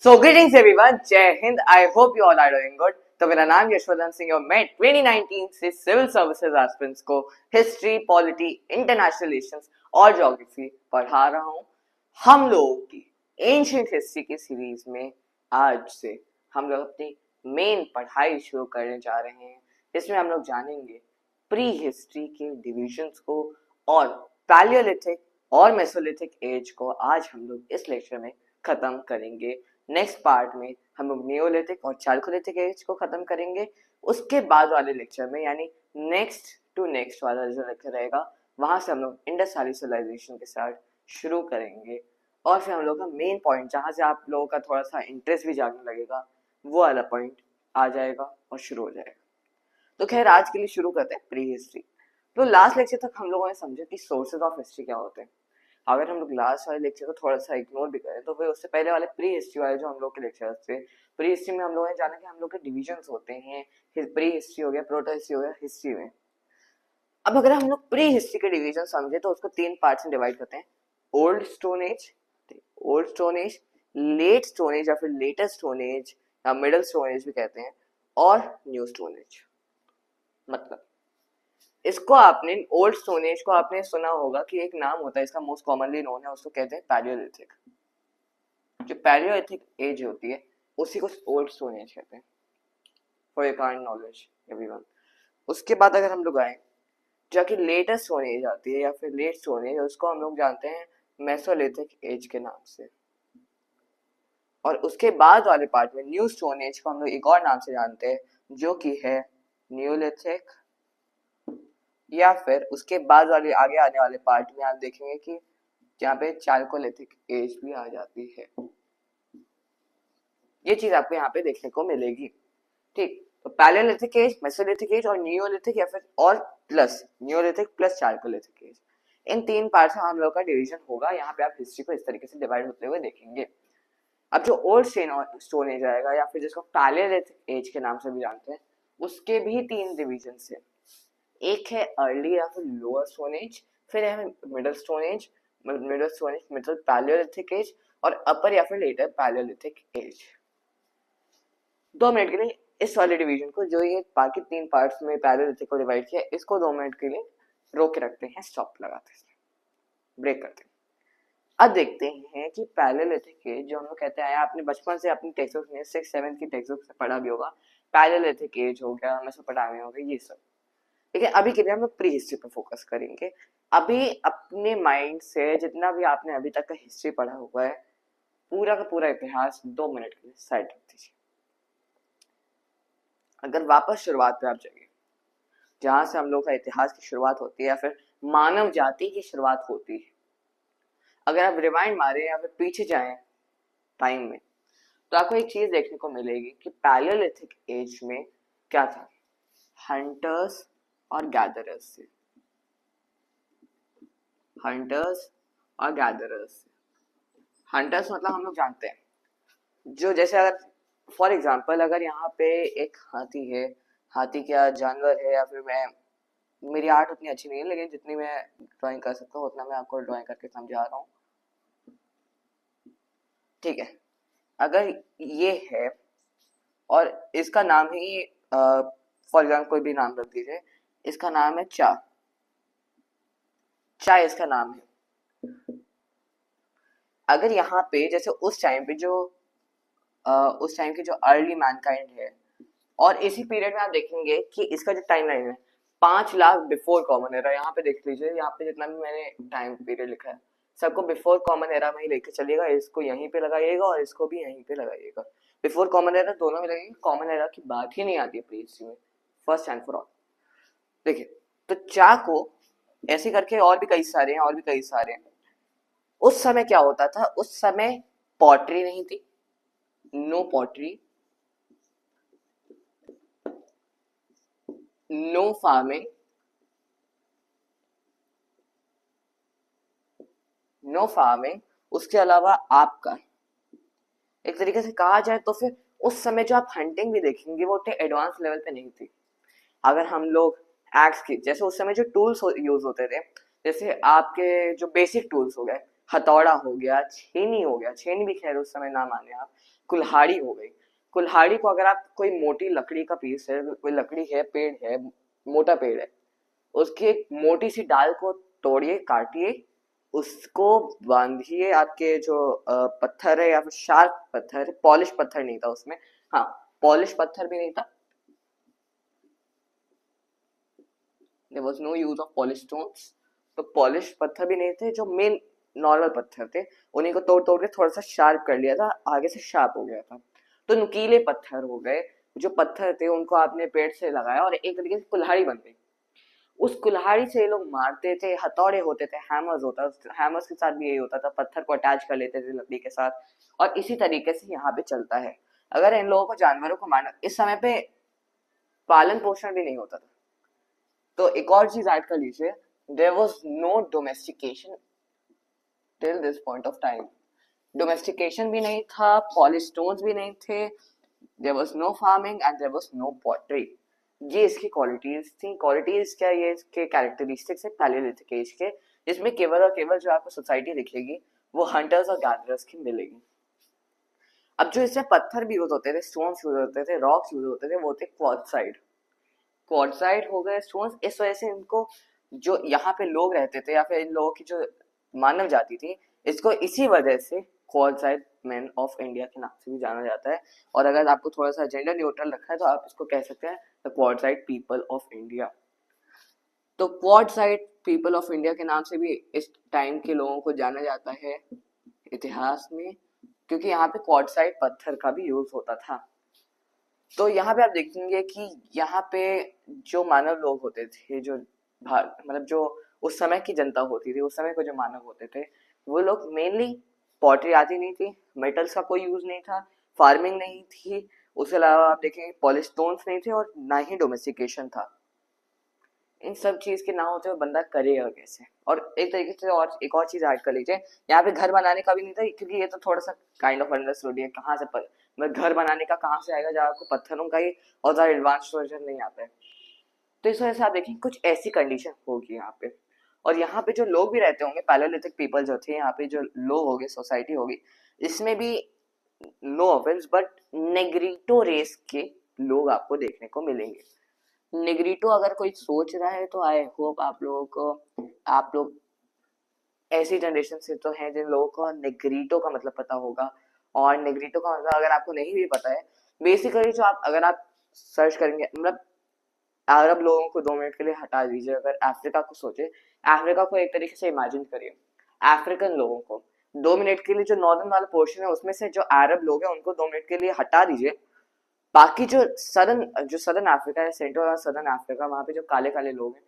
So greetings everyone, जय Hind. I hope you all are doing good. तो मेरा नाम यशवर्धन सिंह और मैं 2019 से सिविल सर्विसेज एस्पिरेंट्स को हिस्ट्री, पॉलिटी, इंटरनेशनल रिलेशंस और ज्योग्राफी पढ़ा रहा हूँ. हम लोगों की एंशिएंट हिस्ट्री की सीरीज में आज से हम लोग अपनी मेन पढ़ाई शुरू करने जा रहे हैं, जिसमें हम लोग जानेंगे प्री हिस्ट्री के डिविजन्स को और पैलियोलिथिक और मेसोलिथिक एज को आज हम लोग इस लेक्चर में खत्म करेंगे. नेक्स्ट पार्ट में हम लोग नियोलिथिक और चालकोलिथिक एज को खत्म करेंगे. उसके बाद वाले लेक्चर में यानी नेक्स्ट टू नेक्स्ट वाला जो लेक्चर रहेगा वहां से हम लोग इंडस वैली सिविलाइजेशन के साथ शुरू करेंगे. और फिर हम लोग का मेन पॉइंट जहां से आप लोगों का थोड़ा सा इंटरेस्ट भी जागने लगेगा वो वाला पॉइंट आ जाएगा और शुरू हो जाएगा. तो खैर आज के लिए शुरू करते हैं प्री हिस्ट्री. तो लास्ट लेक्चर तक हम लोगों ने समझा कि सोर्सेज ऑफ हिस्ट्री क्या होते हैं. अगर हम लोग लास्ट वाले लेक्चर को थोड़ा सा इग्नोर भी करें तो फिर उससे पहले वाले प्री हिस्ट्री वाले जो हम लोग के लेक्चर थे, प्री हिस्ट्री में हम लोगों ने जाना कि हम लोग के डिविजन्स होते हैं. प्री हिस्ट्री हो गया, प्रोटो हिस्ट्री हो गया, हिस्ट्री में. अब अगर हम लोग प्री हिस्ट्री के डिवीजन समझे तो उसको तीन पार्ट्स में डिवाइड करते हैं. Old stone age, late stone age या फिर लेटेस्ट स्टोन एज या मिडिल स्टोन एज भी कहते हैं, और न्यू स्टोन एज. मतलब इसको आपने ओल्ड स्टोन एज को आपने सुना होगा कि एक नाम होता है इसका, मोस्ट कॉमनली नोन है, उसको कहते हैं पैलियोलिथिक. जो पैलियोलिथिक एज होती है उसी को ओल्ड स्टोन एज कहते हैं. For your kind knowledge everyone. उसके बाद अगर हम लोग आए जाके लेटेस्ट स्टोन एज आती है या फिर लेट स्टोन एज, उसको हम लोग जानते हैं मेसोलिथिक एज के नाम से. और उसके बाद वाले पार्ट में न्यू स्टोन एज को हम लोग एक और नाम से जानते हैं जो कि है न्यूलिथिक. या फिर उसके बाद वाले आगे आने वाले पार्ट में आप देखेंगे कि यहाँ पे चालकोलिथिक एज भी आ जाती है. ये चीज आपको यहाँ पे देखने को मिलेगी. ठीक, तो पैलियोलिथिक एज, मेसोलिथिक एज और नियोलिथिक या फिर और plus neolithic plus chalcolithic age, इन तीन पार्ट से हम लोग का डिवीजन होगा. यहाँ पे आप हिस्ट्री को इस तरीके से डिवाइड होते हुए देखेंगे. अब जो ओल्ड स्टोन एज आएगा या फिर जिसको पैलियोलिथिक एज के नाम से भी जानते हैं, उसके भी तीन डिवीजन है. एक है अर्ली या फिर लोअर स्टोन एज, फिर है middle stone age, middle palaeolithic age, और अपर या फिर लेटर पैलियोलिथिक एज. 2 मिनट के लिए इस वाले डिवीजन को, जो ये बाकी तीन पार्ट्स में पैलियोलिथिक को डिवाइड किया, इसको 2 मिनट के लिए रोक के रखते हैं, स्टॉप लगाते हैं, ब्रेक करते हैं. अब देखते हैं कि पैलियोलिथिक एज जो हम लोग कहते हैं, आपने बचपन से अपनी टेक्स्ट बुक में 6-7 की टेक्स्ट बुक से पढ़ा भी होगा. पैलियोलिथिक एज हो गया, मेसोपोटामिया हो गया, ये सब. लेकिन अभी के लिए हम प्री हिस्ट्री पर फोकस करेंगे. अभी अपने माइंड से जितना भी आपने अभी तक का हिस्ट्री पढ़ा हुआ है, पूरा का पूरा इतिहास 2 मिनट के लिए साइड रख दीजिए. अगर वापस शुरुआत पे आप जाइए, जहां से हम लोग का इतिहास की शुरुआत होती है या फिर मानव जाति की शुरुआत होती है, अगर आप रिवाइंड मारे या फिर पीछे जाएं टाइम में, तो आपको एक चीज देखने को मिलेगी कि पैलियोलिथिक एज में क्या था. हंटर्स और गैदरर्स से. हंटर्स और गैदरर्स से. हंटर्स मतलब हम लोग जानते हैं जो, जैसे अगर फॉर एग्जांपल अगर यहाँ पे एक हाथी है, हाथी क्या जानवर है, या फिर मैं, मेरी आर्ट उतनी अच्छी नहीं है लेकिन जितनी मैं ड्राइंग कर सकता हूँ उतना मैं आपको ड्राइंग करके समझा रहा हूँ. ठीक है, अगर ये है और इसका नाम ही फॉर एग्जाम्पल कोई भी नाम रख दीजिए, इसका नाम है चा. चा इसका नाम है. अगर यहाँ पे जैसे उस टाइम पे जो उस टाइम की जो अर्ली मैनकाइंड है, और इसी पीरियड में आप देखेंगे कि इसका जो टाइम लाइन है 5 लाख बिफोर कॉमन एरा. यहाँ पे देख लीजिए, यहाँ पे जितना भी मैंने टाइम पीरियड लिखा है सबको बिफोर कॉमन एरा में ही लेके चलिएगा. इसको यहीं पे लगाइएगा और इसको भी यहीं पे लगाइएगा. बिफोर कॉमन एरा दोनों में लगेंगे, कॉमन एरा की बात ही नहीं आती है प्री हिस्ट्री में, फर्स्ट एंड फॉर ऑल. देखिए, तो चा को ऐसे करके और भी कई सारे हैं. उस समय क्या होता था, उस समय पॉटरी नहीं थी, नो पॉटरी, नो फार्मिंग, उसके अलावा आपका एक तरीके से कहा जाए तो फिर उस समय जो आप हंटिंग भी देखेंगे वो उतने एडवांस लेवल पे नहीं थी. अगर हम लोग एक्स की, जैसे उस समय जो टूल्स यूज होते थे, जैसे आपके जो बेसिक टूल्स हो गए, हथौड़ा हो गया, छेनी हो गया, छेनी भी खैर उस समय ना माने आप, कुल्हाड़ी हो गई। कुल्हाड़ी को अगर आप कोई मोटी लकड़ी का पीस है, कोई लकड़ी है, पेड़ है, मोटा पेड़ है, उसकी एक मोटी सी डाल को तोड़िए, काटिए, उसको बांधिए आपके जो पत्थर है या फिर शार्प पत्थर है, पॉलिश पत्थर नहीं था उसमें, हाँ पॉलिश पत्थर भी नहीं था, there was no use of polish stones, तो पॉलिश पत्थर भी नहीं थे, जो मेन नॉर्मल पत्थर थे उन्हीं को तोड़ तोड़ के थोड़ा सा शार्प कर लिया था, आगे से शार्प हो गया था, तो नुकीले पत्थर हो गए। जो पत्थर थे उनको आपने पेड़ से लगाया और एक तरीके से कुल्हाड़ी बन गई। उस कुल्हाड़ी से लोग मारते थे, हथौड़े होते थे, हैमर्स होता, हैमर्स के साथ भी यही होता था, पत्थर को अटैच कर लेते थे लकड़ी के साथ, और इसी तरीके से यहाँ पे चलता है। अगर इन लोगों को जानवरों को मारना, इस समय पे पालन पोषण भी नहीं होता था, तो एक और चीज ऐड कर लीजिए, there was no domestication till this point of time. Domestication भी नहीं था, पॉलिश स्टोन्स भी नहीं थे, there was no farming and there was no pottery. ये इसकी क्वालिटीज थी। क्वालिटीज क्या, ये इसके कैरेक्टरिस्टिक्स है पैलियोलिथिक एज के, इसमें केवल और केवल जो आपको सोसाइटी दिखेगी वो हंटर्स और गैदरर्स की मिलेगी। अब जो इसमें पत्थर भी यूज होते थे, स्टोन्स यूज होते थे, रॉक्स यूज होते थे, वो थे क्वार्टजाइट। क्वार्टजाइट हो गए स्टोन्स, इस वजह से इनको, जो यहाँ पे लोग रहते थे या फिर इन लोगों की जो मानव जाति थी, इसको इसी वजह से क्वार्टजाइट मैन ऑफ इंडिया के नाम से भी जाना जाता है। और अगर आपको थोड़ा सा जेंडर न्यूट्रल रखा है तो आप इसको कह सकते हैं the quartzite people of India. तो क्वार्टजाइट पीपल ऑफ इंडिया के नाम से भी इस टाइम के लोगों को जाना जाता है इतिहास में, क्योंकि यहाँ पे क्वार्टजाइट पत्थर का भी यूज होता था। तो यहाँ पे आप देखेंगे कि यहाँ पे जो मानव लोग होते थे, जो मतलब जो उस समय की जनता होती थी, उस समय को जो मानव होते थे, वो लोग मेनली, पॉटरी आती नहीं थी, मेटल्स का कोई यूज नहीं था, फार्मिंग नहीं थी, उसके अलावा आप देखेंगे पॉलिश स्टोन्स नहीं थे और ना ही डोमेस्टिकेशन था। इन सब चीज के ना होते हुए बंदा करेगा कैसे? और एक तरीके से और एक और चीज ऐड कर लीजिए, यहाँ पे घर बनाने का भी नहीं था, क्योंकि ये तो थोड़ा सा काइंड ऑफ अंडरस्टूड है, कहाँ से मतलब घर बनाने का कहाँ से आएगा जब आपको पत्थरों का ही और ज्यादा एडवांस वर्जन नहीं आता है। तो इस वजह से आप देखिए कुछ ऐसी कंडीशन होगी यहाँ पे। और यहाँ पे जो लोग भी रहते होंगे, पैलियोलिथिक पीपल जो थे, यहाँ पे जो लोग होंगे, सोसाइटी होगी, इसमें भी no offence but negrito race के लोग आपको देखने को मिलेंगे। नेग्रीटो अगर कोई सोच रहा है तो आई होप आप लोगों को, आप लोग ऐसी जनरेशन से तो हैं जिन लोगों को नेग्रीटो का मतलब पता होगा। और नेग्रीटो का मतलब अगर आपको नहीं भी पता है, बेसिकली जो आप, अगर आप सर्च करेंगे, मतलब अरब लोगों को 2 मिनट के लिए हटा दीजिए, अगर अफ्रीका को सोचे, अफ्रीका को एक तरीके से इमेजिन करिए, अफ्रीकन लोगों को 2 मिनट के लिए, जो नॉर्दर्न वाला पोर्शन है उसमें से जो अरब लोग हैं उनको 2 मिनट के लिए हटा दीजिए, बाकी जो सदर्न अफ्रीका है, सेंट्रल और सदर्न अफ्रीका, वहां पे जो काले काले लोग हैं,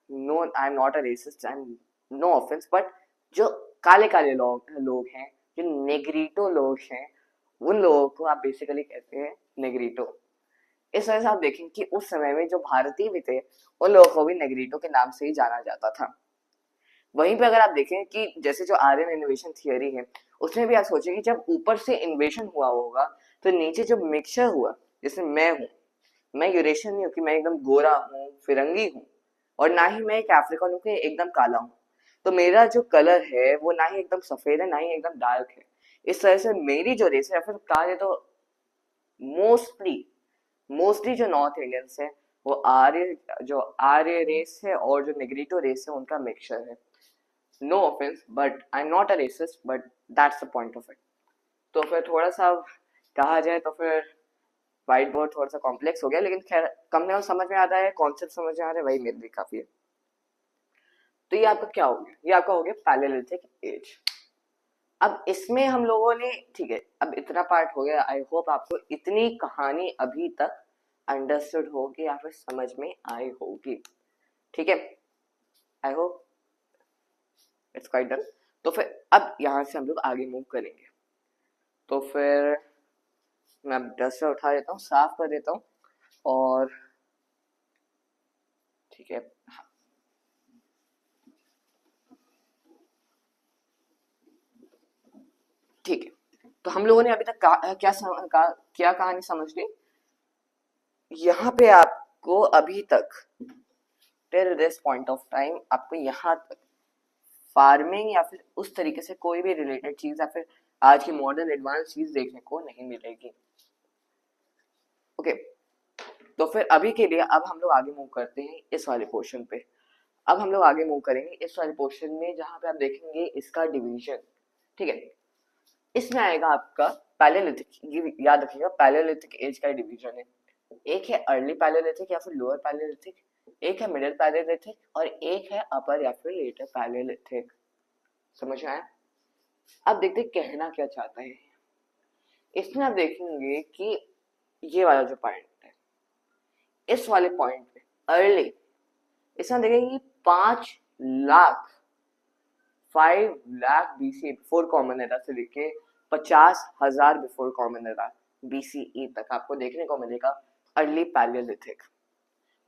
no I am not a racist, I am no offence, but जो काले काले लोग हैं, जो नेग्रीटो लोग हैं, उन लोगों को आप बेसिकली कहते हैं नेग्रीटो। इस वजह से आप देखें कि उस समय में जो भारतीय भी थे, उन लोगों को भी नेग्रीटो के नाम से ही जाना जाता था। वहीं पे अगर आप देखें कि जैसे जो आर्यन इन्वेशन थियोरी है, उसमें भी आप सोचें कि जब ऊपर से इन्वेशन हुआ होगा तो नीचे जो मिक्सचर हुआ, जैसे मैं हूँ, मैं यूरेशियन नहीं हूँ कि मैं एकदम गोरा हूँ, फिरंगी हूँ, और ना ही मैं एक अफ्रीकन हूँ कि एकदम काला हूँ, तो मेरा जो कलर है वो ना ही एकदम सफेद है ना ही एकदम डार्क है। इस तरह से मेरी जो रेस है, फिर कहा जाए तो मोस्टली मोस्टली जो नॉर्थ इंडियंस है वो आर्य रेस है, और जो नेग्रीटो रेस है उनका मिक्सचर है। No offence but I am not a racist, but that's the point of it. तो फिर थोड़ा सा कहा जाए तो फिर व्हाइट बोर्ड थोड़ा सा कॉम्प्लेक्स हो गया, लेकिन खैर कम से कम समझ में आता है, कॉन्सेप्ट समझ में आ रहा है, वही मेरे लिए काफी है। तो ये आपका क्या हो गया? ये आपका हो गया पैलियोलिथिक एज। अब इसमें हम लोगों ने, ठीक है, अब इतना पार्ट हो गया, आई होप आपको इतनी कहानी अभी तक अंडरस्टूड होगी या फिर समझ में आई होगी, ठीक है, I hope it's quite done. तो फिर अब यहाँ से हम लोग आगे मूव करेंगे। तो फिर मैं डस्टर उठा देता हूँ, साफ कर देता हूँ, और ठीक है, ठीक है। तो हम लोगों ने अभी तक क्या कहानी समझ ली? यहाँ पे आपको अभी तक till this point of time आपको यहाँ तक फार्मिंग या फिर उस तरीके से कोई भी रिलेटेड चीज या फिर आज की मॉडर्न एडवांस चीज देखने को नहीं मिलेगी। ओके, तो फिर अभी के लिए अब हम लोग आगे मूव करते हैं इस वाले पोर्शन पे। अब हम लोग आगे मूव करेंगे इस वाले पोर्शन में जहां पे आप देखेंगे इसका डिवीजन। ठीक है, इसमें आएगा आपका पैलेलिथिक, ये याद रखिएगा पैलेलिथिक एज का डिवीजन है। एक है अर्ली पैलेलिथिक या फिर लोअर पैलेलिथिक, एक है मिडिल पैलेलिथिक और एक है अपर या फिर लेटर पैलेलिथिक। समझ में आया? अब देखते कहना क्या चाहता है। इसमें आप देखेंगे कि ये वाला जो पॉइंट है, इस वाले पॉइंट पे अर्ली, इसमें देखेंगे 5 lakh BC before common era से लेके 50,000 बिफोर कॉमन एरा बीसीई तक आपको देखने को मिलेगा अर्ली पैलेलिथिक।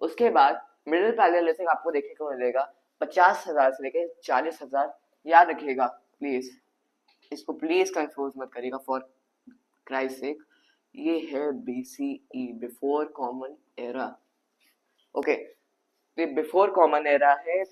उसके बाद मिडिल पैलेलिथिक आपको देखने को मिलेगा 50,000 से लेके 40,000। याद रखिएगा प्लीज, इसको प्लीज कंफ्यूज मत करिएगा फॉर क्राइस्ट सेक, ये है BCE before common era. Okay, before common era है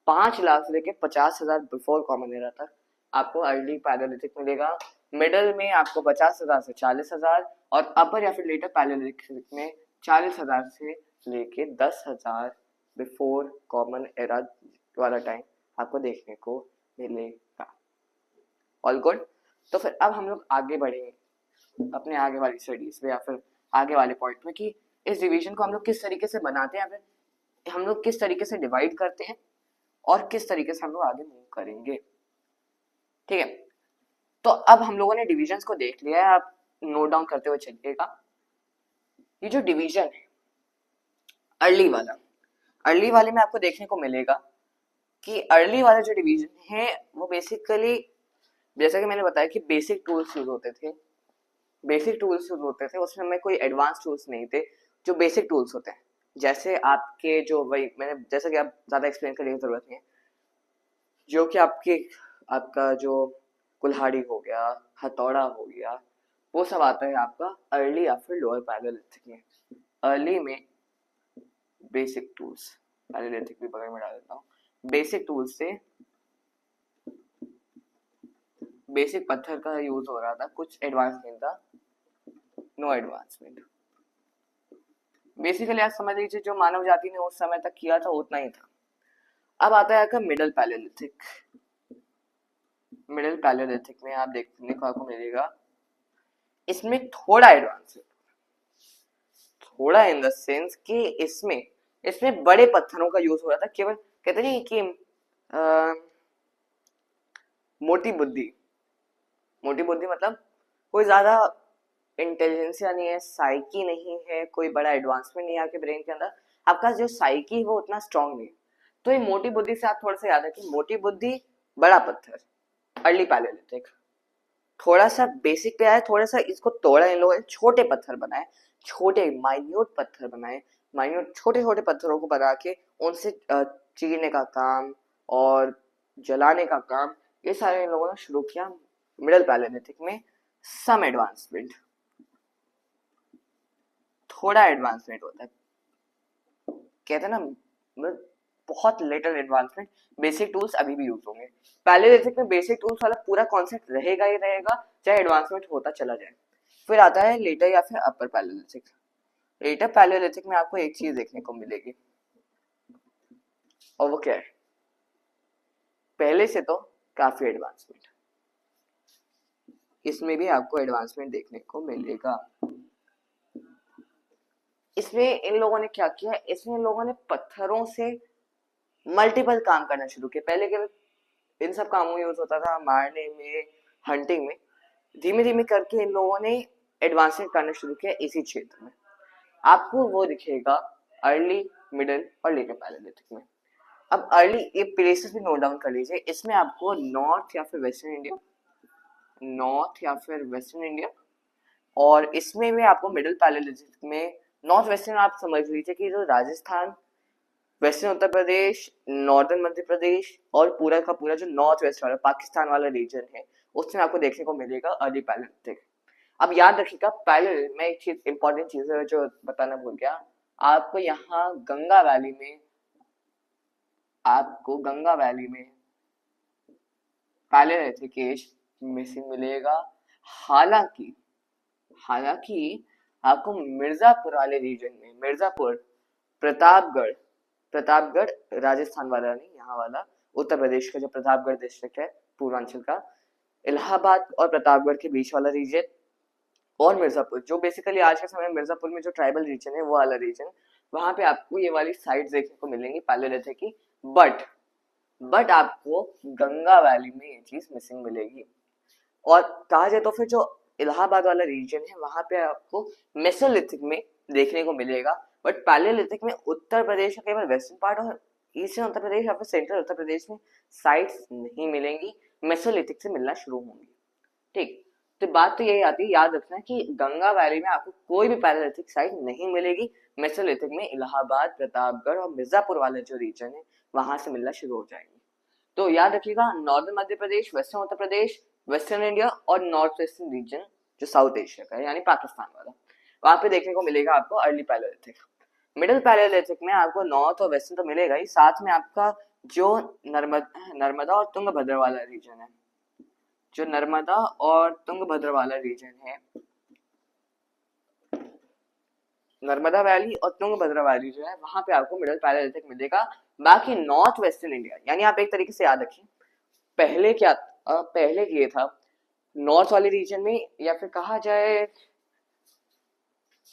5 लाख से लेके 50,000 बिफोर कॉमन एरा तक आपको अर्ली पैलेलिथिक मिलेगा। मिडल में आपको 50,000 से 40,000 और अपर या फिर लेटर पैलेलिथिक में 40,000 से लेके 10,000 बिफोर कॉमन एरा वाला टाइम आपको देखने को मिलेगा। All good. तो फिर अब हम लोग आगे बढ़ेंगे अपने आगे वाली स्टडीज में या फिर आगे वाले पॉइंट में कि इस डिवीजन को हम लोग किस तरीके से बनाते हैं, फिर हम लोग किस तरीके से डिवाइड करते हैं और किस तरीके से हम लोग आगे मूव करेंगे। ठीक है, तो अब हम लोगों ने डिविजन्स को देख लिया है, आप नोट डाउन करते हुए चलिएगा। ये जो डिवीजन है अर्ली वाले में आपको देखने को मिलेगा कि अर्ली वाला जो डिवीजन है वो बेसिकली, जैसा कि मैंने बताया कि बेसिक टूल्स यूज होते थे, उसमें हमें कोई एडवांस टूल्स नहीं थे, जो बेसिक टूल्स होते हैं जैसे आपके जो, वही मैंने जैसा कि आप ज्यादा एक्सप्लेन करने की जरूरत नहीं है, जो कि आपका जो कुल्हाड़ी हो गया, हथौड़ा हो गया, वो सब आता है आपका अर्ली या फिर लोअर पैलेलिथिक में। अर्ली में बेसिक टूल्स, पैलेलिथिक भी बगल में डाल देता हूँ, बेसिक टूल्स से बेसिक पत्थर का यूज हो रहा था, कुछ एडवांस नहीं था, नो एडवांसमेंट। बेसिकली आप समझ लीजिए जो मानव जाति ने उस समय तक किया था उतना ही था। अब आता है आपका मिडिल पैलेलिथिक। मिडिल पैलेलिथिक में आप देखने को आपको मिलेगा इसमें थोड़ा एडवांस है, थोड़ा इन द सेंस कि इसमें बड़े पत्थरों का यूज हो रहा था, केवल कहते नहीं कि मोटी बुद्धि मतलब कोई ज्यादा इंटेलिजेंसिया नहीं है, साइकी नहीं है, कोई बड़ा एडवांसमेंट नहीं है आपके ब्रेन के अंदर, आपका जो साइकी है वो उतना स्ट्रांग नहीं है। तो ये मोटी बुद्धि से आप थोड़ा सा याद रखिए, मोटी बुद्धि बड़ा पत्थर अर्ली पैलेलिथिक, थोड़ा सा बेसिक पे आए, थोड़ा सा इसको तोड़ा इन लोगों ने, छोटे पत्थर बनाए, छोटे माइन्यूट पत्थर बनाए, माइन्यूट छोटे छोटे पत्थरों को बना के उनसे चीरने का काम और जलाने का काम, ये सारे इन लोगों ने शुरू किया मिडिल पैलेलिथिक में। सम एडवांसमेंट, थोड़ा एडवांसमेंट होता है, कहते हैं ना बहुत लिटिल एडवांसमेंट, बेसिक टूल्स अभी भी यूज होंगे। पैलेलिथिक में बेसिक टूल्स वाला पूरा कॉन्सेप्ट रहेगा ही रहेगा, चाहे एडवांसमेंट होता चला जाए। फिर आता है लेटर या फिर अपर पैलेलिथिक। लेटर पैलेलिथिक में आपको एक चीज देखने को मिलेगी और वो क्या है, पहले से तो काफी एडवांसमेंट, इसमें भी आपको एडवांसमेंट देखने को मिलेगा। इसमें इन लोगों ने क्या किया, इसमें इन लोगों ने पत्थरों से मल्टीपल काम करना शुरू किया। पहले के इन सब कामों में यूज होता था, मारने में, हंटिंग में, धीमे धीमे करके इन लोगों ने एडवांसमेंट करना शुरू किया इसी क्षेत्र में। आपको वो दिखेगा अर्ली, मिडिल और लेटर पैलेलिथिक में। अब अर्ली, ये प्लेसेस भी नोट डाउन कर लीजिए, इसमें आपको नॉर्थ या फिर वेस्टर्न इंडिया, और इसमें भी आपको मिडिल पैलेलिथिक में नॉर्थ वेस्टर्न, आप समझ लीजिए कि जो राजस्थान, वेस्टर्न उत्तर प्रदेश, नॉर्दर्न मध्य प्रदेश और पूरा का पूरा जो नॉर्थ वेस्ट वाला पाकिस्तान वाला रीजन है, उसमें आपको देखने को मिलेगा अर्ली पैलेलिथिक। अब याद रखिएगा, पहले मैं एक चीज इंपॉर्टेंट चीज है जो बताना भूल गया, आपको यहाँ गंगा वैली में पैलेलिथिक एज मिसिंग मिलेगा। हालांकि हालांकि आपको मिर्जापुर वाले रीजन में, मिर्जापुर, प्रतापगढ़, प्रतापगढ़ राजस्थान वाला नहीं, यहाँ वाला उत्तर प्रदेश का जो प्रतापगढ़ डिस्ट्रिक्ट है पूर्वांचल का, इलाहाबाद और प्रतापगढ़ के बीच वाला रीजन, और मिर्जापुर जो बेसिकली आज के समय में मिर्जापुर में जो ट्राइबल रीजन है वो वाला रीजन, वहां पे आपको ये वाली साइट्स देखने को मिलेंगी पैलेलिथिक की। बट आपको गंगा वैली में ये चीज मिसिंग मिलेगी। और कहा जाए तो फिर जो इलाहाबाद वाला रीजन है वहां पे आपको मेसोलिथिक में देखने को मिलेगा। बट पैलेलिथिक में उत्तर प्रदेश का केवल वेस्टर्न पार्ट और ईस्टर्न उत्तर प्रदेश या फिर सेंट्रल उत्तर प्रदेश में साइट्स नहीं मिलेंगी, मेसोलिथिक से मिलना शुरू होंगी। ठीक, तो बात तो यही आती है, याद रखना कि गंगा वैली में आपको कोई भी पैलेलिथिक साइट नहीं मिलेगी। मेसोलिथिक में इलाहाबाद, प्रतापगढ़ और मिर्जापुर वाले जो रीजन है वहां से मिलना शुरू हो जाएंगे। तो याद रखिएगा, northern Madhya Pradesh, western Uttar Pradesh, western India और नॉर्थ वेस्टर्न रीजन जो साउथ एशिया का है यानी पाकिस्तान वाला, वहां पे देखने को मिलेगा आपको अर्ली पैलेलिथिक। मिडिल पैलेलिथिक में आपको नॉर्थ और वेस्टर्न तो मिलेगा ही, साथ में आपका जो नर्मदा और तुंगभद्र वाला रीजन है, जो नर्मदा और तुंगभद्र वाला रीजन है, नर्मदा वैली और तुंगभद्र वैली जो है वहां पे आपको मिडिल पैलेलिथिक मिलेगा। बाकी नॉर्थ वेस्टर्न इंडिया, यानी आप एक तरीके से याद रखिए, पहले क्या पहले ये था नॉर्थ वाले रीजन में, या फिर कहा जाए,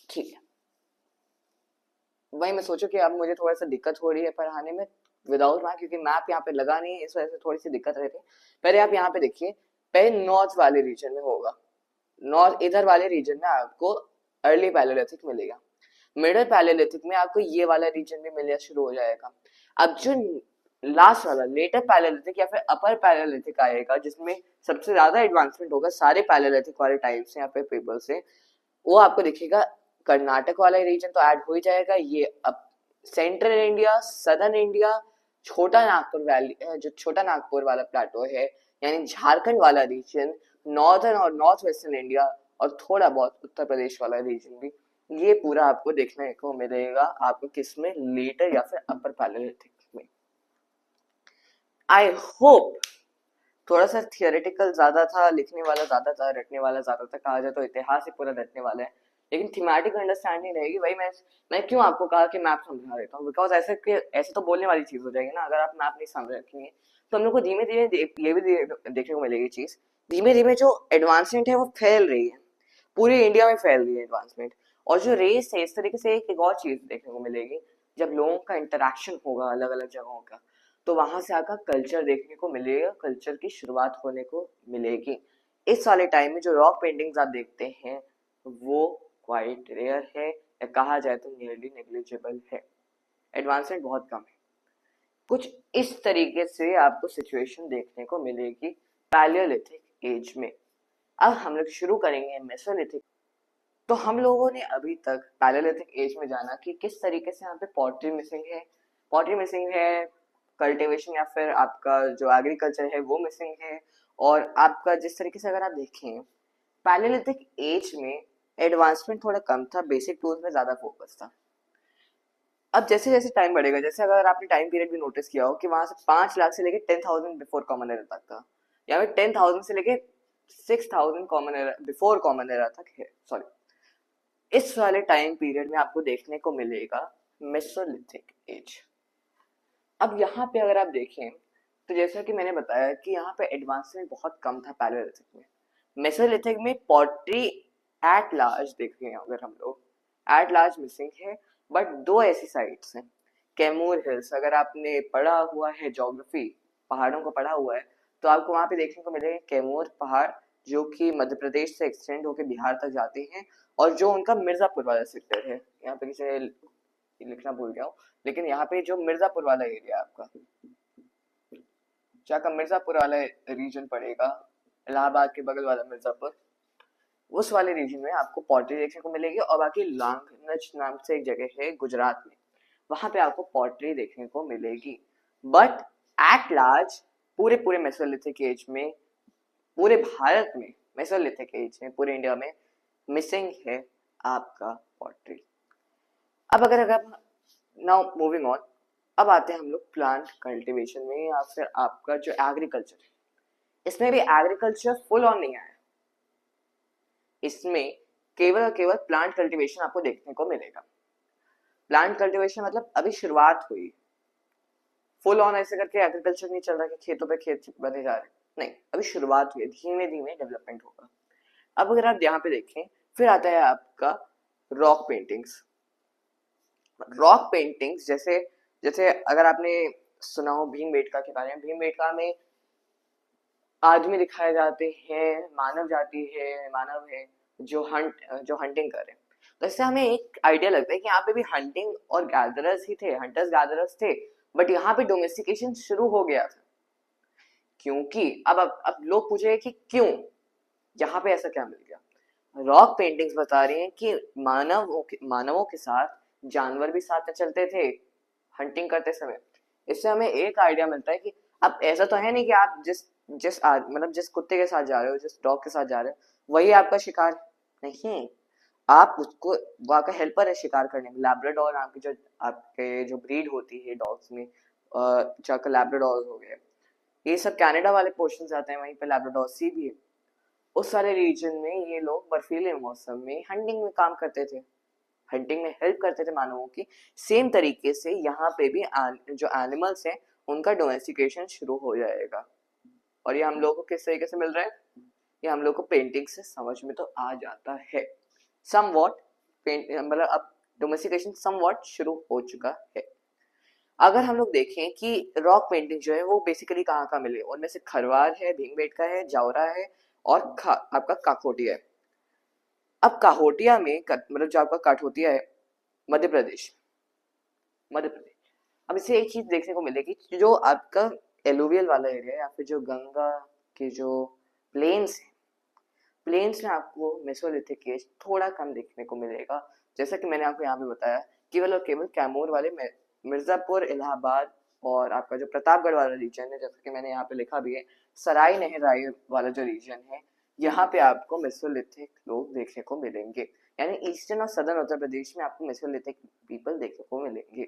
ठीक है, वही मैं सोचू कि अब मुझे थोड़ा सा दिक्कत हो रही है पढ़ाने में विदाउट मैप, क्योंकि मैप यहाँ पे लगा नहीं है, इस वजह से थोड़ी सी दिक्कत रहती है। पहले आप यहाँ पे देखिए, पहले नॉर्थ वाले रीजन में होगा, नॉर्थ इधर वाले रीजन में आपको अर्ली पैलेलिथिक मिलेगा। मिडिल पैलेलिथिक में आपको ये वाला रीजन भी मिलना शुरू हो जाएगा। अब जो लास्ट वाला लेटर पैलेलिथिक या फिर अपर पैलेलिथिक आएगा, जिसमें सबसे ज्यादा एडवांसमेंट होगा सारे पैलेलिथिक वाले टाइप से या फिर पीपल से, वो आपको दिखेगा कर्नाटक वाला रीजन तो ऐड हो ही जाएगा। ये अब सेंट्रल इंडिया, सदर्न इंडिया, छोटा नागपुर वैली, जो छोटा नागपुर वाला प्लेटो है यानी झारखंड वाला रीजन, नॉर्दर्न और नॉर्थ वेस्टर्न इंडिया और थोड़ा बहुत उत्तर प्रदेश वाला रीजन भी, ये पूरा आपको देखने को मिलेगा आपको किसमें, लेटर या फिर अपर पैलेलिथिक में। आई होप थोड़ा सा थियोरेटिकल ज्यादा था, लिखने वाला ज्यादा था, रटने वाला ज्यादा था, कहा जाए तो इतिहास ही पूरा रटने वाला है, लेकिन थीमेटिक अंडरस्टैंडिंग रहेगी। भाई मैं क्यों आपको कहा कि मैप समझा देता हूँ, बिकॉज ऐसे तो बोलने वाली चीज हो जाएगी ना, अगर आप मैप नहीं समझ रखेंगे तो हम लोग को धीमे धीमे ये भी देखने को मिलेगी चीज, धीमे धीमे जो एडवांसमेंट है वो फैल रही है, पूरे इंडिया में फैल रही है एडवांसमेंट। और जो रेस है इस तरीके से एक और चीज देखने को मिलेगी, जब लोगों का इंटरेक्शन होगा अलग अलग जगहों का, तो वहां से आपका कल्चर देखने को मिलेगा, कल्चर की शुरुआत होने को मिलेगी। इस वाले टाइम में जो रॉक पेंटिंग्स आप देखते हैं वो क्वाइट रेयर है, या कहा जाए तो नियरली नेग्लिजिबल है, एडवांसमेंट बहुत कम है। कुछ इस तरीके से आपको सिचुएशन देखने को मिलेगी पैलियोलिथिक एज में। अब हम लोग शुरू करेंगे मेसोलिथिक। तो हम लोगों ने अभी तक पैलियोलिथिक एज में जाना कि किस तरीके से यहाँ पे पॉटरी मिसिंग है, पॉटरी मिसिंग है, कल्टीवेशन या फिर आपका जो एग्रीकल्चर है वो मिसिंग है, और आपका जिस तरीके से अगर आप देखें पैलियोलिथिक एज में एडवांसमेंट थोड़ा कम था, बेसिक टूल्स में ज्यादा फोकस था। अब जैसे जैसे टाइम बढ़ेगा, जैसे अगर आपने टाइम पीरियड भी नोटिस किया हो कि वहां से 5 लाख से लेके 10,000 बिफोर कॉमन एरा तक था, या फिर 10,000 से लेके 6,000 common era before common era तक है, सॉरी, इस वाले टाइम पीरियड में आपको देखने को मिलेगा मेसोलिथिक एज। अब यहाँ पे अगर आप देखें तो जैसा कि मैंने बताया कि यहाँ पे एडवांसमेंट बहुत कम था पैलियोलिथिक में। मेसोलिथिक में पॉटरी एट लार्ज देख रहे हैं अगर हम लोग, एट लार्ज मिसिंग है, बट दो ऐसी साइट्स हैं, कैमूर हिल्स, अगर आपने पढ़ा हुआ है ज्योग्राफी, पहाड़ों को पढ़ा हुआ है, तो आपको वहां पे देखने को मिलेगा कैमूर पहाड़, जो कि मध्य प्रदेश से एक्सटेंड होकर बिहार तक जाते हैं, और जो उनका मिर्जापुर वाला सेक्टर है, यहाँ पे किसी लिखना भूल गया हूँ, लेकिन यहाँ पे जो मिर्जापुर वाला एरिया आपका, जहाँ मिर्जापुर वाला रीजन पड़ेगा, इलाहाबाद के बगल वाला मिर्जापुर, उस वाले रीजन में आपको पॉटरी देखने को मिलेगी। और बाकी लांगनच नाम से एक जगह है गुजरात में, वहां पे आपको पॉटरी देखने को मिलेगी। बट एट लार्ज पूरे पूरे मेसोलिथिक एज में, पूरे भारत में मेसोलिथिक एज में, पूरे इंडिया में मिसिंग है आपका पॉटरी। अब अगर नाउ मूविंग ऑन, अब आते हैं हम लोग प्लांट कल्टीवेशन में, या फिर आपका जो एग्रीकल्चर है। इसमें भी एग्रीकल्चर फुल ऑन नहीं आया, इसमें केवल और केवल प्लांट कल्टीवेशन आपको देखने को मिलेगा। प्लांट कल्टीवेशन मतलब अभी शुरुआत हुई, फुल ऑन ऐसे करके एग्रीकल्चर नहीं चल रहा कि खेतों पे खेत बने जा रहे, नहीं, अभी शुरुआत हुई है, धीमे धीमे डेवलपमेंट होगा। अब अगर आप यहाँ पे देखें, फिर आता है आपका रॉक पेंटिंग्स। रॉक पेंटिंग्स जैसे जैसे अगर आपने सुना हो भीमबेटका के बारे में, भीमबेटका में आदमी दिखाए जाते हैं, मानव जाति है, मानव है जो हंटिंग कर रहे हैं। तो इससे हमें एक आइडिया लगता है कि यहाँ पे भी हंटिंग और गैदरर्स ही थे, हंटर्स गैदरर्स थे, बट यहाँ पे डोमेस्टिकेशन शुरू हो गया था। क्योंकि अब लोग पूछे कि क्यों यहाँ पे ऐसा क्या मिल गया। रॉक पेंटिंग्स बता रही हैं कि मानवों के साथ जानवर भी साथ में चलते थे हंटिंग करते समय। इससे हमें एक आइडिया मिलता है कि अब ऐसा तो है नहीं कि आप जिस कुत्ते के साथ जा रहे हो, जिस डॉग के साथ जा रहे हो, वही आपका शिकार नहीं, आप उसको, वो आपका हेल्पर है शिकार करने में। लैब्राडोर आपके जो ब्रीड होती है डॉग्स में, चाहे लैब्राडोर हो गए, ये सब कनाडा वाले पोर्शन आते हैं, वहीं पे लैब्राडोर सी भी है। उस सारे रीजन में ये लोग बर्फीले मौसम में हंटिंग में काम करते थे, हंटिंग में हेल्प करते थे मानवों की। सेम तरीके से यहाँ पे भी जो एनिमल्स हैं उनका डोमेस्टिकेशन शुरू हो जाएगा। और ये हम लोग को किस तरीके से मिल रहा है, ये हम लोग को पेंटिंग से समझ में तो आ जाता है। समवॉट मतलब अब डोमेस्टिकेशन समवॉट शुरू हो चुका है। अगर हम लोग देखें कि रॉक पेंटिंग जो है वो बेसिकली कहाँ कहाँ मिले, उनमें से खरवार है, भीमबेटका है, जावरा है और आपका काकोटिया है। अब काहोटिया में मतलब जो आपका काठोतिया है मध्य प्रदेश, मध्य प्रदेश। अब इसे एक चीज देखने को मिलेगी, जो आपका एलुवियल वाला एरिया है या फिर जो गंगा के जो प्लेन्स है, प्लेन्स में आपको मेसोलिथिक एज थोड़ा कम देखने को मिलेगा। जैसा कि मैंने आपको यहाँ पे बताया, केवल और केवल कैमूर वाले मिर्जापुर, इलाहाबाद और आपका जो प्रतापगढ़ वाला रीजन है, जैसा कि मैंने यहाँ पे लिखा भी है, सराय नहराई वाला जो रीजन है, यहाँ पे आपको मेसोलिथिक लोग देखने को मिलेंगे। यानी ईस्टर्न और सदर्न उत्तर प्रदेश में आपको मेसोलिथिक पीपल देखने को मिलेंगे।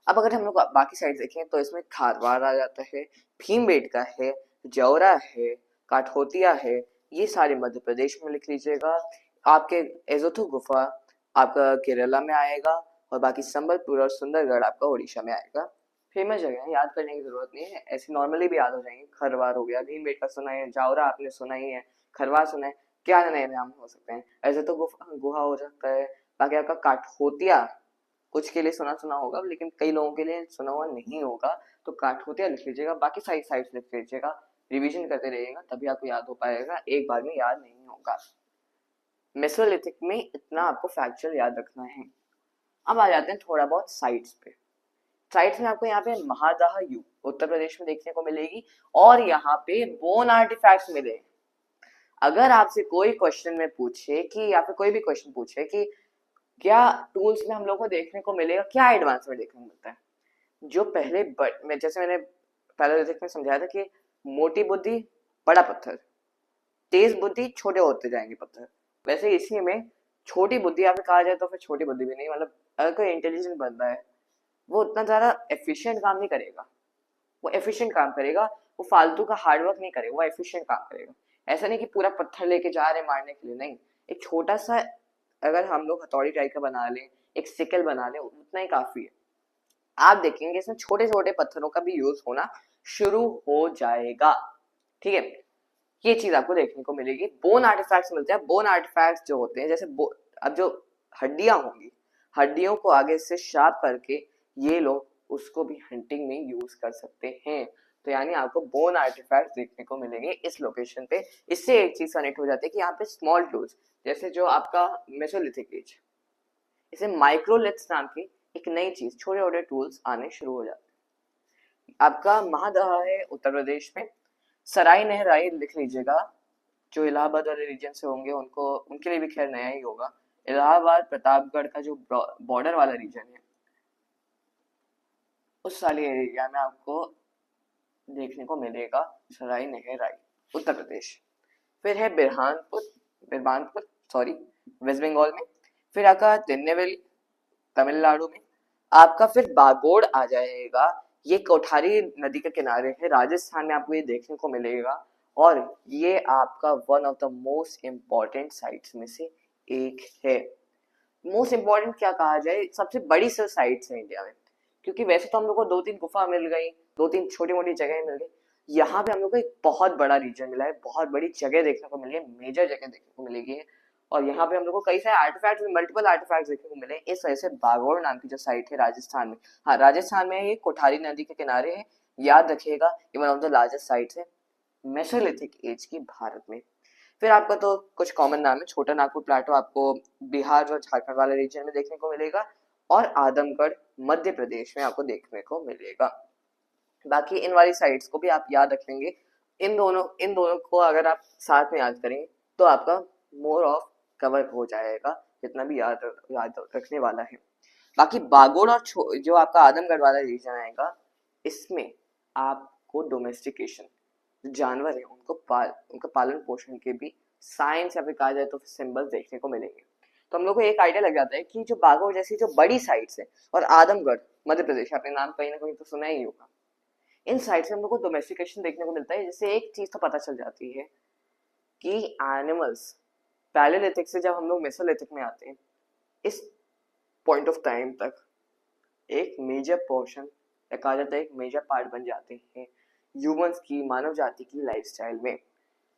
अब अगर हम लोग बाकी साइड देखें तो इसमें खारवाड़ आ जाता है, भीमबेटका है, जौरा है, काठोतिया है, ये सारे मध्य प्रदेश में लिख लीजिएगा। आपके एजोथु गुफा आपका केरला में आएगा और बाकी संबलपुर और सुंदरगढ़ आपका उड़ीसा में आएगा। फेमस जगह है, याद करने की जरूरत नहीं है, ऐसे नॉर्मली भी याद हो जाएंगे। खरवार हो गया, भीमबेटका सुना है, जावरा आपने सुना ही है, खरवार सुना है, क्या नए नाम हो सकते हैं, ऐसे तो गुहा हो सकता है। बाकी आपका काठोतिया कुछ के लिए सुना सुना होगा, लेकिन कई लोगों के लिए सुना हुआ नहीं होगा, तो काठोतिया लिख लीजिएगा, बाकी सारी साइट्स लिख लीजिएगा, रिवीजन करते रहिएगा, तभी आपको याद हो पाएगा, एक बार में याद नहीं होगा। मेसोलिथिक में इतना आपको फैक्चुअल याद रखना है। अब आ जाते हैं थोड़ा बहुत साइट्स पे। साइट्स में आपको यहाँ पे महादाह यू उत्तर प्रदेश में देखने को मिलेगी और यहाँ पे बोन आर्टिफैक्ट्स मिले। अगर आपसे कोई क्वेश्चन में पूछे कि या फिर कोई भी क्वेश्चन पूछे कि क्या टूल्स में हम लोग को देखने को मिलेगा, क्या एडवांसमेंट देखने को मिलता है, जो पहले जैसे मैंने पहले में समझाया था कि मोटी बुद्धि बड़ा पत्थर, तेज बुद्धि छोटे होते जाएंगे पत्थर, वैसे इसी में छोटी बुद्धि या फिर कहा जाए तो फिर छोटी बुद्धि भी नहीं, मतलब अगर कोई इंटेलिजेंट बंदा है वो उतना ज्यादा एफिशिएंट काम नहीं करेगा, वो एफिशिएंट काम करेगा, वो फालतू का हार्डवर्क नहीं करेगा, वो एफिशिएंट काम करेगा। ऐसा नहीं कि पूरा पत्थर लेके जा रहे मारने के लिए, नहीं, एक छोटा सा अगर हम लोग हथौड़ी टाइप का बना लें, एक सिकल बना लें, उतना ही काफी है। आप देखेंगे इसमें छोटे छोटे पत्थरों का भी यूज होना शुरू हो जाएगा। ठीक है, ये चीज आपको देखने को मिलेगी। बोन आर्टिफैक्ट्स मिलते हैं। बोन आर्टिफैक्ट्स जो होते हैं, जैसे अब जो हड्डियां होंगी, हड्डियों को आगे से शार्प करके ये लोग उसको भी हंटिंग में यूज कर सकते हैं। तो यानी आपको बोन आर्टिफैक्ट्स देखने को मिलेंगे इस लोकेशन पे। इससे एक चीज कनेक्ट हो जाती है कि यहाँ पे स्मॉल टूल्स, जैसे जो आपका मेसोलिथिक एज, इसे माइक्रोलिथ्स नाम की एक नई चीज, छोटे छोटे टूल्स आने शुरू हो जाते हैं। आपका महादहा है उत्तर प्रदेश में, सराय नहराई लिख लीजिएगा, जो इलाहाबाद वाले रीजन से होंगे उनको, उनके लिए भी खैर नया ही होगा। इलाहाबाद प्रतापगढ़ का जो बॉर्डर वाला रीजन है, उस वाले एरिया में आपको देखने को मिलेगा सराय नहराई उत्तर प्रदेश। फिर है बिरहानपुर सॉरी वेस्ट बंगाल में। फिर आपका तिरुनेलवेली तमिलनाडु में। आपका फिर बागोड़ आ जाएगा, ये कोठारी नदी के किनारे है, राजस्थान में आपको ये देखने को मिलेगा और ये आपका one of the most important sites में से एक है। मोस्ट इम्पॉर्टेंट क्या कहा जाए, सबसे बड़ी साइट्स है इंडिया में, क्योंकि वैसे तो हम लोग को 2-3 गुफा मिल गई, 2-3 छोटी मोटी जगह मिल गई, यहाँ पे हम लोग को एक बहुत बड़ा रीजन मिला है, बहुत बड़ी जगह देखने को मिली है, मेजर जगह देखने को मिलेगी। और यहाँ पे हम लोग को कई सारे आर्टिफैक्ट्स, मल्टीपल आर्टिफैक्ट्स देखने को मिले। इस वजह से बागोड़ नाम की जो साइट है राजस्थान में, हाँ राजस्थान में ये कोठारी नदी के किनारे है, याद रखिएगा, ये one of the largest sites है मेसोलिथिक एज की भारत में। फिर आपका तो कुछ कॉमन नाम है, छोटा नागपुर प्लाटो आपको बिहार और झारखंड वाले रीजन में देखने को मिलेगा और आदमगढ़ मध्य प्रदेश में आपको देखने को मिलेगा। बाकी इन वाली साइट्स को भी आप याद रख लेंगे, इन दोनों को अगर आप साथ में याद करेंगे तो आपका मोर ऑफ कवर हो जाएगा, जितना भी याद रखने वाला है। बाकी बागोड़ और जो आपका आदमगढ़ वाला रीजन आएगा, इसमें आपको डोमेस्टिकेशन, जानवर है उनका पालन पोषण के भी साइंस या फिर कहा जाए तो सिंबल देखने को मिलेंगे। तो हम लोग को एक आइडिया लग जाता है कि जो बागोड़ जैसी जो बड़ी साइट्स है और आदमगढ़ मध्य प्रदेश, आपने नाम कहीं ना कहीं तो सुना ही होगा, इन साइट से हम लोग को डोमेस्टिकेशन देखने को मिलता है। जिससे एक चीज तो पता चल जाती है कि एनिमल्स पैलेलिथिक से जब हम लोग मेसोलिथिक में आते हैं, इस पॉइंट ऑफ टाइम तक एक मेजर पोर्शन या कहा जाता है एक मेजर पार्ट बन जाते हैं ह्यूमंस की, मानव जाति की लाइफस्टाइल में।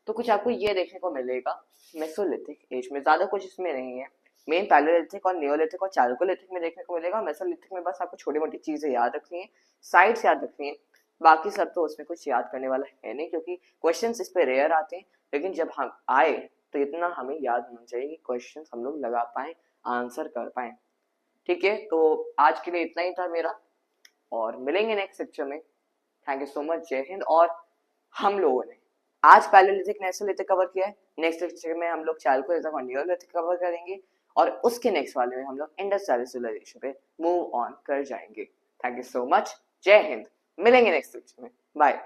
तो कुछ आपको ये देखने को मिलेगा मेसोलिथिक एज में, ज्यादा कुछ इसमें नहीं है। मेन पैलेलिथिक और नियोलिथिक और चाल्कोलिथिक में देखने को मिलेगा। मेसोलिथिक में बस आपको छोटी मोटी चीजें याद रखनी है, साइट्स याद रखनी है, बाकी सब तो उसमें कुछ याद करने वाला है नहीं, क्योंकि क्वेश्चंस इस पे रेयर आते हैं। लेकिन जब हम आए तो इतना हमें याद होना चाहिए कि क्वेश्चंस हम लोग लगा पाए, आंसर कर पाए। ठीक है, तो आज के लिए इतना ही था मेरा, और मिलेंगे नेक्स्ट लेक्चर में। थैंक यू सो मच, जय हिंद। और हम लोगों ने आज पैलेलिथिक नेसोलिथिक कवर किया है, नेक्स्ट लेक्चर में हम लोग चाल्कोलिथिक और नियोलिथिक कवर करेंगे और उसके नेक्स्ट वाले में हम लोग इंडस वैली सिविलाइजेशन पे मूव ऑन कर जाएंगे। थैंक यू सो मच, जय हिंद। मिलेंगे नेक्स्ट लेक्चर में, बाय।